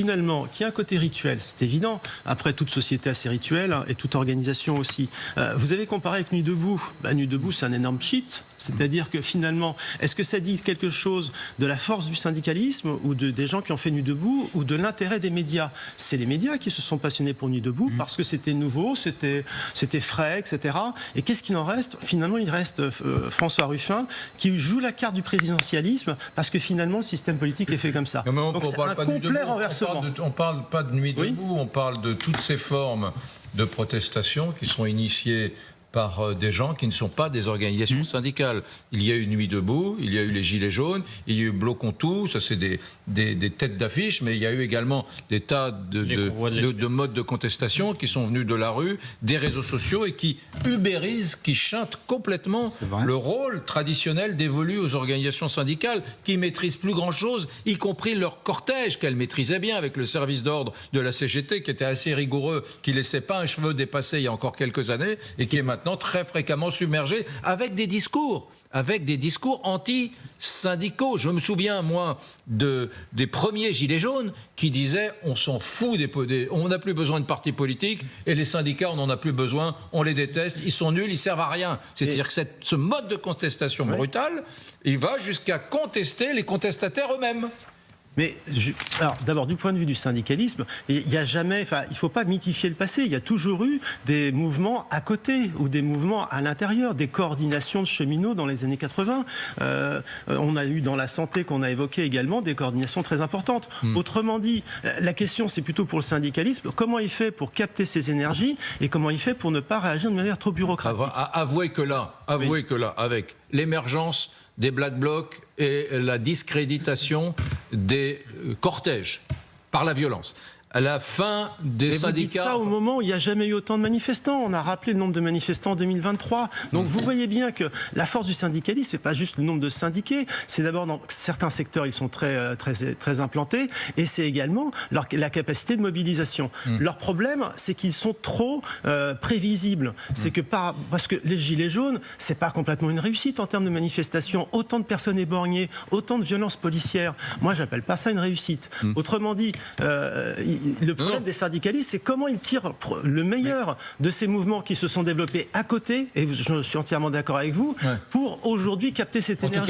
Finalement, qu'il y a un côté rituel, c'est évident. Après, toute société a ses rituels et toute organisation aussi. Vous avez comparé avec Nuit debout. Nuit debout, c'est un énorme cheat. C'est-à-dire que finalement, est-ce que ça dit quelque chose de la force du syndicalisme ou des gens qui ont fait Nuit debout ou de l'intérêt des médias? C'est les médias qui se sont passionnés pour Nuit debout parce que c'était nouveau, c'était frais, etc. Et qu'est-ce qu'il en reste? Finalement, il reste François Ruffin qui joue la carte du présidentialisme parce que finalement, le système politique est fait comme ça. Donc c'est un complet renversement. On ne parle pas de Nuit debout, on parle de toutes ces formes de protestation qui sont initiées par des gens qui ne sont pas des organisations syndicales. Il y a eu Nuit debout, il y a eu les Gilets jaunes, il y a eu Bloquons tout, ça c'est des têtes d'affiche, mais il y a eu également des tas de modes de contestation qui sont venus de la rue, des réseaux sociaux et qui ubérisent, qui chantent complètement le rôle traditionnel dévolu aux organisations syndicales qui maîtrisent plus grand-chose, y compris leur cortège qu'elles maîtrisaient bien avec le service d'ordre de la CGT qui était assez rigoureux, qui ne laissait pas un cheveu dépasser il y a encore quelques années et qui est maintenant très fréquemment submergé avec des discours anti-syndicaux. Je me souviens, moi, des premiers Gilets jaunes qui disaient on s'en fout on n'a plus besoin de partis politiques et les syndicats, on n'en a plus besoin, on les déteste, ils sont nuls, ils servent à rien. C'est-à-dire que ce mode de contestation brutale, il va jusqu'à contester les contestataires eux-mêmes. Mais alors, d'abord, du point de vue du syndicalisme, il n'y a jamais, il ne faut pas mythifier le passé. Il y a toujours eu des mouvements à côté ou des mouvements à l'intérieur, des coordinations de cheminots dans les années 80. On a eu dans la santé qu'on a évoqué également des coordinations très importantes. Autrement dit, la question c'est plutôt pour le syndicalisme, comment il fait pour capter ses énergies et comment il fait pour ne pas réagir de manière trop bureaucratique. Avouez que là, avec l'émergence des Black Blocs et la discréditation des cortèges par la violence. À la fin des syndicats... Vous dites ça au moment où il n'y a jamais eu autant de manifestants. On a rappelé le nombre de manifestants en 2023. Donc vous voyez bien que la force du syndicalisme, ce n'est pas juste le nombre de syndiqués. C'est d'abord dans certains secteurs, ils sont très implantés. Et c'est également la capacité de mobilisation. Leur problème, c'est qu'ils sont trop prévisibles. C'est que parce que les Gilets jaunes, ce n'est pas complètement une réussite en termes de manifestation. Autant de personnes éborgnées, autant de violences policières. Moi, je n'appelle pas ça une réussite. Autrement dit... le problème des syndicalistes, c'est comment ils tirent le meilleur de ces mouvements qui se sont développés à côté, et je suis entièrement d'accord avec vous, pour aujourd'hui capter cette énergie.